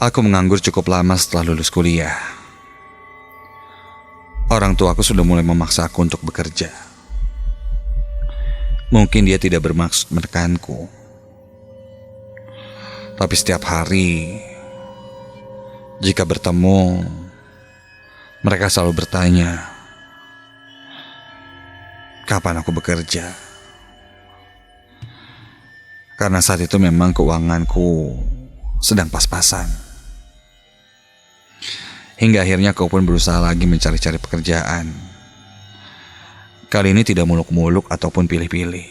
Aku menganggur cukup lama setelah lulus kuliah. Orang tua aku sudah mulai memaksa aku untuk bekerja. Mungkin dia tidak bermaksud menekanku, tapi setiap hari jika bertemu, mereka selalu bertanya, kapan aku bekerja? Karena saat itu memang keuanganku sedang pas-pasan. Hingga akhirnya aku pun berusaha lagi mencari-cari pekerjaan. Kali ini tidak muluk-muluk ataupun pilih-pilih.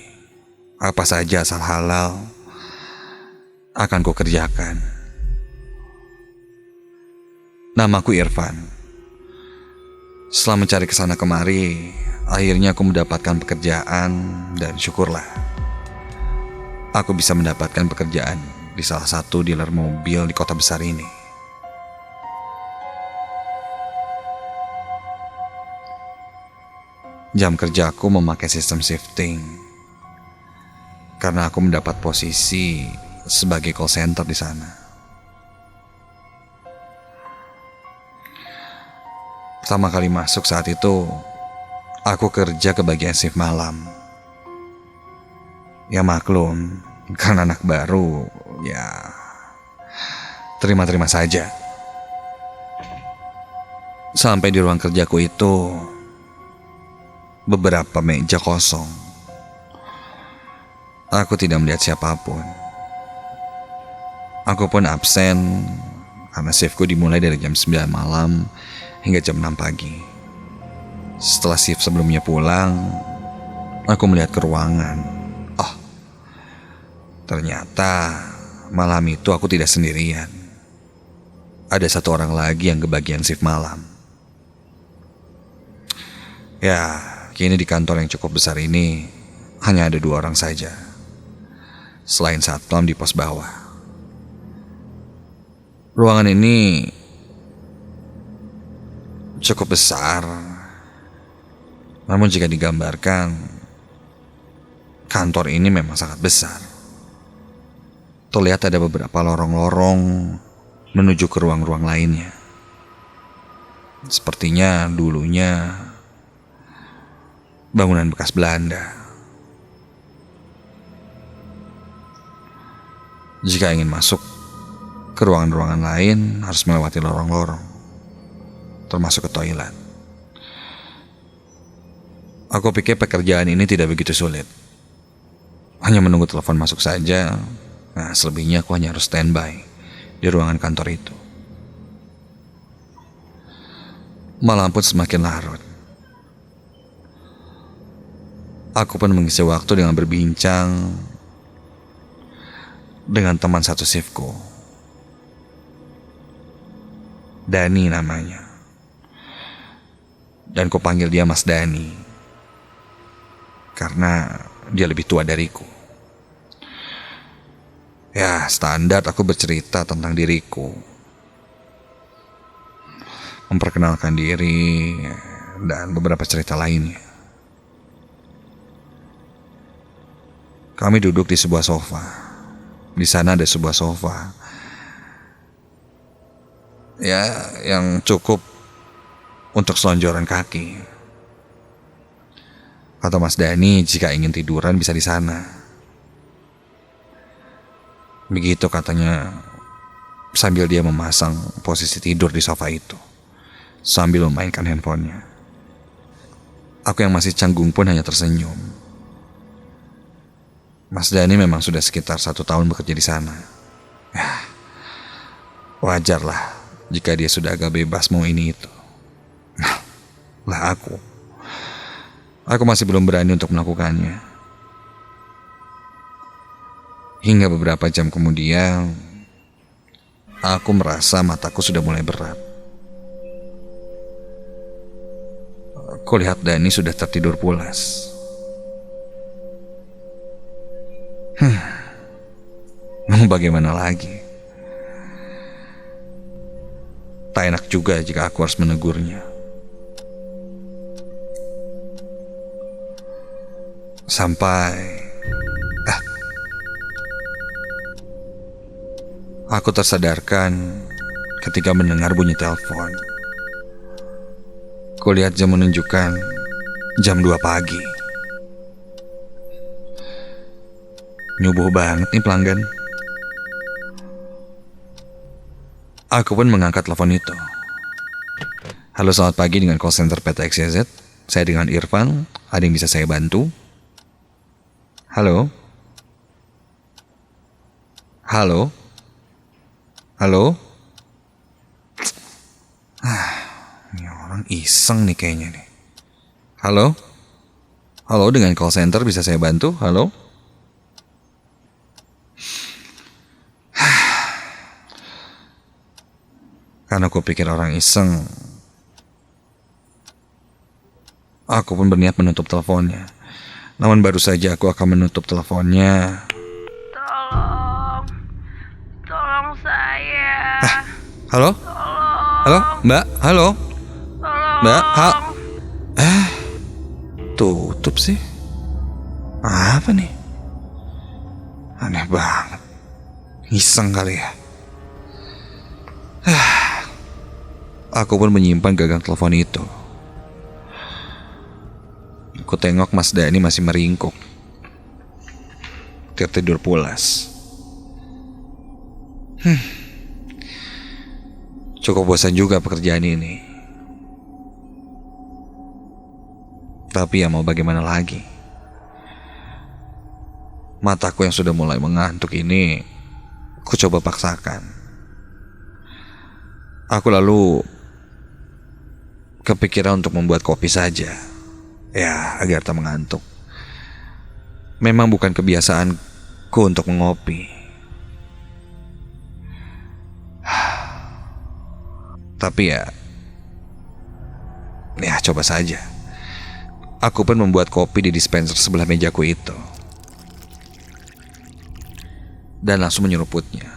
Apa saja asal halal akan ku kerjakan. Namaku Irfan. Setelah mencari kesana kemari, akhirnya aku mendapatkan pekerjaan dan syukurlah aku bisa mendapatkan pekerjaan di salah satu dealer mobil di kota besar ini. Jam kerjaku memakai sistem shifting karena aku mendapat posisi sebagai call center di sana. Pertama kali masuk saat itu, aku kerja ke bagian shift malam. Ya maklum, karena anak baru, ya terima-terima saja. Sampai di ruang kerjaku itu, beberapa meja kosong. Aku tidak melihat siapapun. Aku pun absen karena shiftku dimulai dari jam 9 malam hingga jam 6 pagi. Setelah shift sebelumnya pulang, aku melihat ke ruangan. Oh, ternyata malam itu aku tidak sendirian. Ada satu orang lagi yang kebagian shift malam. Ya, kini di kantor yang cukup besar ini hanya ada 2 orang saja, selain satpam di pos bawah. Ruangan ini cukup besar, namun jika digambarkan, kantor ini memang sangat besar. Terlihat ada beberapa lorong-lorong menuju ke ruang-ruang lainnya. Sepertinya dulunya bangunan bekas Belanda. Jika ingin masuk ke ruangan-ruangan lain, harus melewati lorong-lorong, termasuk ke toilet. Aku pikir pekerjaan ini tidak begitu sulit. Hanya menunggu telepon masuk saja. Nah, selebihnya aku hanya harus standby di ruangan kantor itu. Malam pun semakin larut. Aku pun mengisi waktu dengan berbincang dengan teman satu shiftku. Dani namanya. Dan ku panggil dia Mas Dani karena dia lebih tua dariku. Ya, standar aku bercerita tentang diriku, memperkenalkan diri, dan beberapa cerita lainnya. Kami duduk di sebuah sofa. Di sana ada sebuah sofa, ya, yang cukup untuk selonjoran kaki. Kata Mas Dani, jika ingin tiduran bisa di sana. Begitu katanya, sambil dia memasang posisi tidur di sofa itu, sambil memainkan handphonenya. Aku yang masih canggung pun hanya tersenyum. Mas Dani memang sudah sekitar 1 tahun bekerja di sana. Ya, wajarlah jika dia sudah agak bebas mau ini itu. Lah aku masih belum berani untuk melakukannya. Hingga beberapa jam kemudian, aku merasa mataku sudah mulai berat. Aku lihat Dani sudah tertidur pulas. Mau bagaimana lagi? Tak enak juga jika aku harus menegurnya. Sampai aku tersadarkan ketika mendengar bunyi telepon. Kulihat jam menunjukkan jam 2 pagi. Nyubuh banget nih pelanggan. Aku pun mengangkat telepon itu. Halo, selamat pagi dengan call center PT XYZ. Saya dengan Irfan. Ada yang bisa saya bantu? Halo? Halo? Halo? Ini orang iseng nih kayaknya nih. Halo? Halo, dengan call center bisa saya bantu? Halo? Karena aku pikir orang iseng, aku pun berniat menutup teleponnya. Namun baru saja aku akan menutup teleponnya. Tolong saya. Halo? Tolong. Halo, Mbak? Halo? Tolong. Mbak? Tutup sih. Apa nih? Aneh banget. Iseng kali ya. Aku pun menyimpan gagang telepon itu. Aku tengok Mas Dani masih meringkuk, tertidur pulas. Cukup bosan juga pekerjaan ini. Tapi ya mau bagaimana lagi. Mataku yang sudah mulai mengantuk ini, ku coba paksakan. Aku lalu kepikiran untuk membuat kopi saja. Ya, agar tak mengantuk. Memang bukan kebiasaanku untuk mengopi. Tapi ya coba saja. Aku pun membuat kopi di dispenser sebelah mejaku itu. Dan langsung menyeruputnya.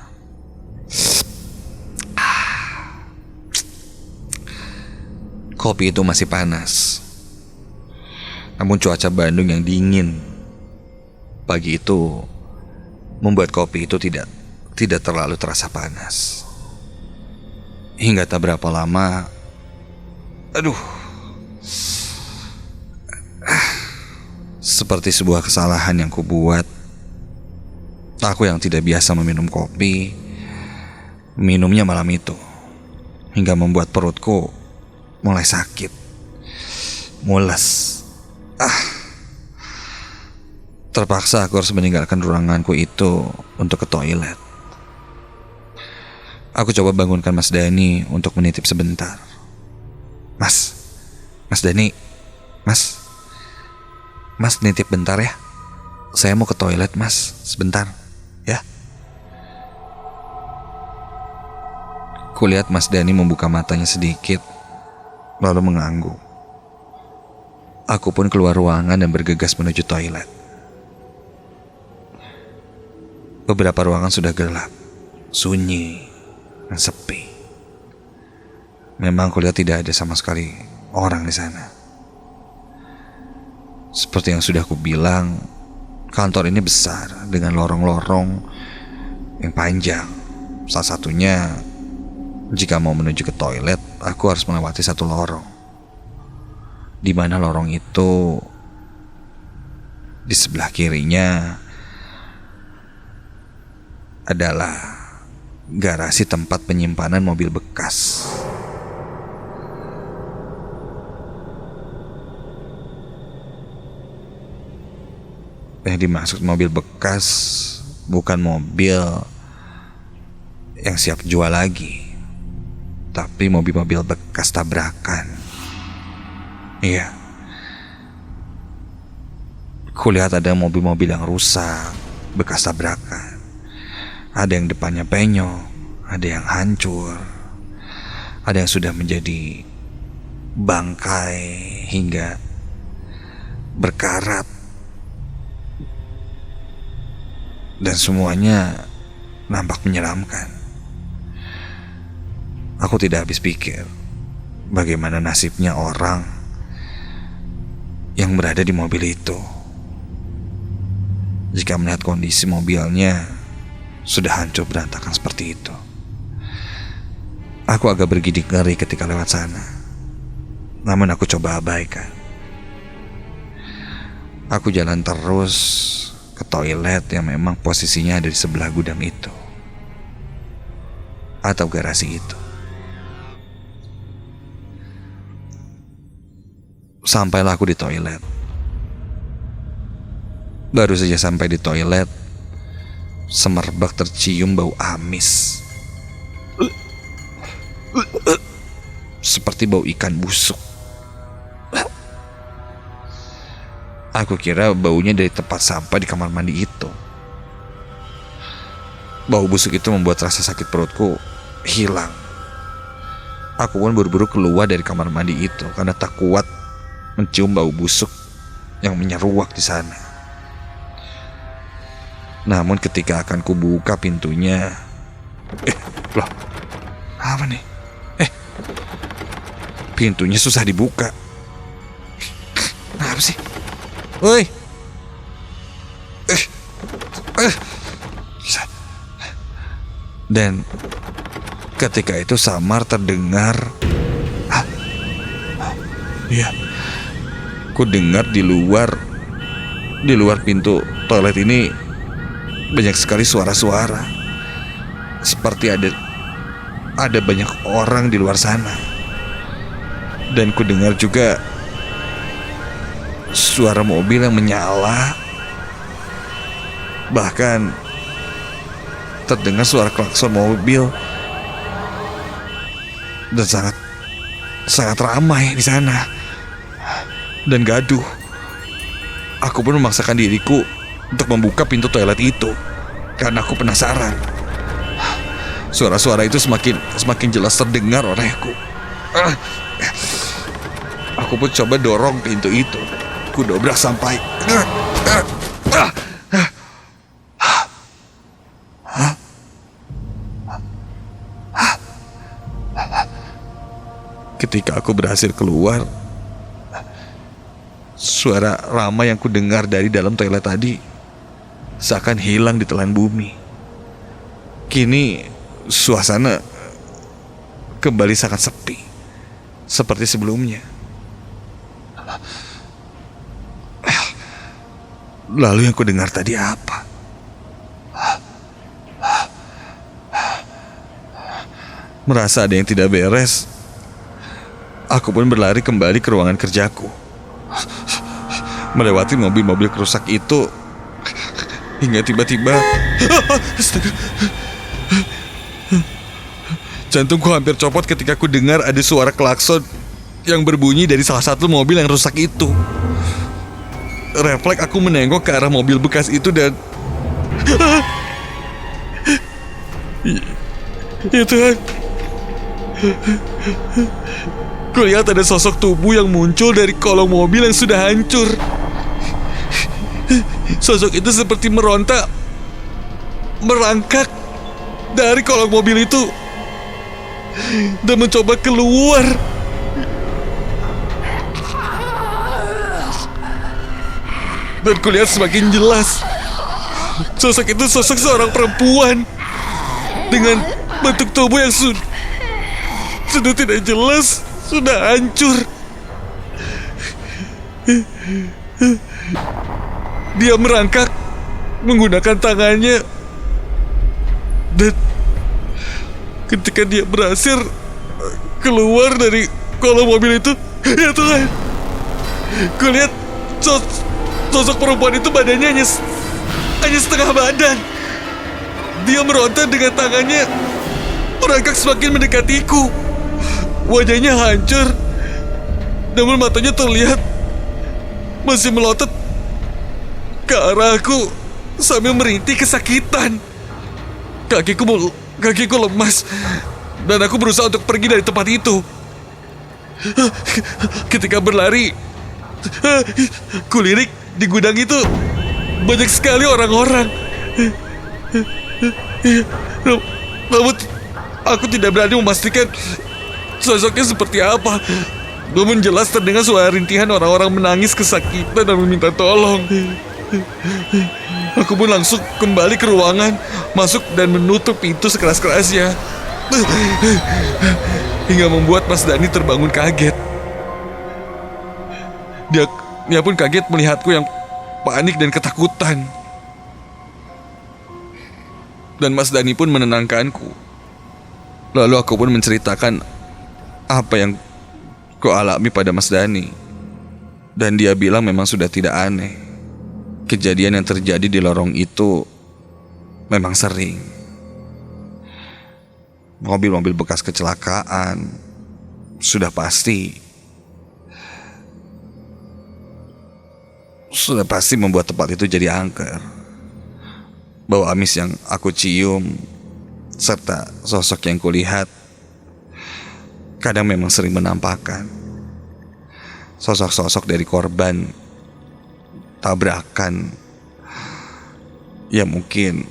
Kopi itu masih panas. Namun cuaca Bandung yang dingin pagi itu membuat kopi itu tidak terlalu terasa panas. Hingga tak berapa lama, seperti sebuah kesalahan yang kubuat. Aku yang tidak biasa meminum kopi, minumnya malam itu, hingga membuat perutku mulai sakit, mules. Terpaksa aku harus meninggalkan ruanganku itu untuk ke toilet. Aku coba bangunkan Mas Dani untuk menitip sebentar. Mas Dani, Mas nitip bentar ya. Saya mau ke toilet Mas, sebentar ya. Kulihat Mas Dani membuka matanya sedikit, lalu mengangguk. Aku pun keluar ruangan dan bergegas menuju toilet. Beberapa ruangan sudah gelap, sunyi, dan sepi. Memang kulihat tidak ada sama sekali orang di sana. Seperti yang sudah aku bilang, kantor ini besar dengan lorong-lorong yang panjang. Salah satunya, jika mau menuju ke toilet, aku harus melewati satu lorong. Di mana lorong itu di sebelah kirinya adalah garasi tempat penyimpanan mobil bekas. Yang dimaksud mobil bekas bukan mobil yang siap jual lagi, tapi mobil-mobil bekas tabrakan. Iya, kulihat ada mobil-mobil yang rusak, bekas tabrakan. Ada yang depannya penyok, ada yang hancur, ada yang sudah menjadi bangkai hingga berkarat. Dan semuanya nampak menyeramkan. Aku tidak habis pikir bagaimana nasibnya orang yang berada di mobil itu. Jika melihat kondisi mobilnya sudah hancur berantakan seperti itu. Aku agak bergidik ngeri ketika lewat sana. Namun aku coba abaikan. Aku jalan terus ke toilet yang memang posisinya ada di sebelah gudang itu, atau garasi itu. Sampailah aku di toilet. Baru saja sampai di toilet, semerbak tercium bau amis. Seperti bau ikan busuk. Aku kira baunya dari tempat sampah di kamar mandi itu. Bau busuk itu membuat rasa sakit perutku hilang. Aku pun buru-buru keluar dari kamar mandi itu karena tak kuat mencium bau busuk yang menyeruak di sana. Namun ketika akan kubuka pintunya, loh, apa nih? Pintunya susah dibuka. Apa sih? Woi. Dan ketika itu samar terdengar, iya, ku dengar di luar pintu toilet ini banyak sekali suara-suara. Seperti ada banyak orang di luar sana. Dan ku dengar juga suara mobil yang menyala. Bahkan terdengar suara klakson mobil. Dan sangat ramai di sana. Dan gaduh. Aku pun memaksakan diriku untuk membuka pintu toilet itu karena aku penasaran. Suara-suara itu semakin jelas terdengar olehku. Aku pun coba dorong pintu itu. Ku dobrak sampai ketika aku berhasil keluar, suara ramai yang ku dengar dari dalam toilet tadi seakan hilang ditelan bumi. Kini suasana kembali sangat sepi seperti sebelumnya. Lalu yang ku dengar tadi apa? Merasa ada yang tidak beres, aku pun berlari kembali ke ruangan kerjaku. Melewati mobil-mobil kerusak itu hingga tiba-tiba jantungku hampir copot ketika ku dengar ada suara klakson yang berbunyi dari salah satu mobil yang rusak itu. Refleks aku menengok ke arah mobil bekas itu dan ya Tuhan, kulihat ada sosok tubuh yang muncul dari kolong mobil yang sudah hancur. Sosok itu seperti merangkak dari kolong mobil itu dan mencoba keluar. Dan kulihat semakin jelas, sosok itu sosok seorang perempuan dengan bentuk tubuh yang sudah tidak jelas, sudah hancur. Dia merangkak menggunakan tangannya, dan ketika dia berhasil keluar dari kolong mobil itu, ya Tuhan, kulihat sosok perempuan itu badannya hanya setengah badan. Dia meronta dengan tangannya, merangkak semakin mendekatiku. Wajahnya hancur, namun matanya terlihat masih melotot ke arahku sambil merintih kesakitan. Kakiku lemas dan aku berusaha untuk pergi dari tempat itu. Ketika berlari, kulirik di gudang itu banyak sekali orang-orang. Namun aku tidak berani memastikan sosoknya seperti apa. Namun jelas terdengar suara rintihan orang-orang menangis kesakitan dan meminta tolong. Aku pun langsung kembali ke ruangan, masuk dan menutup pintu sekeras-kerasnya. hingga membuat Mas Dani terbangun kaget. Dia pun kaget melihatku yang panik dan ketakutan. Dan Mas Dani pun menenangkanku. Lalu aku pun menceritakan apa yang ku alami pada Mas Dani. Dan dia bilang memang sudah tidak aneh. Kejadian yang terjadi di lorong itu memang sering. Mobil-mobil bekas kecelakaan sudah pasti membuat tempat itu jadi angker. Bau amis yang aku cium serta sosok yang kulihat kadang memang sering menampakkan sosok-sosok dari korban tabrakan yang mungkin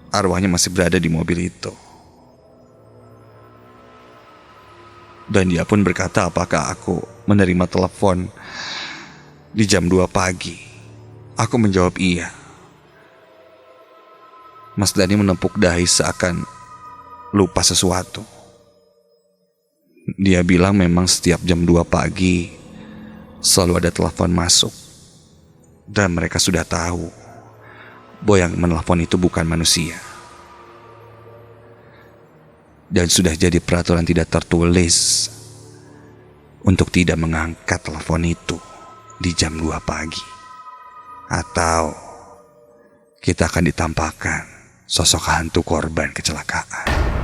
arwahnya masih berada di mobil itu. Dan dia pun berkata apakah aku menerima telepon di jam 2 pagi. Aku menjawab iya. Mas Dani menepuk dahi seakan lupa sesuatu. Dia bilang memang setiap jam 2 pagi selalu ada telepon masuk. Dan mereka sudah tahu bahwa yang menelpon itu bukan manusia. Dan sudah jadi peraturan tidak tertulis untuk tidak mengangkat telepon itu di jam 2 pagi. Atau kita akan ditampakkan sosok hantu korban kecelakaan.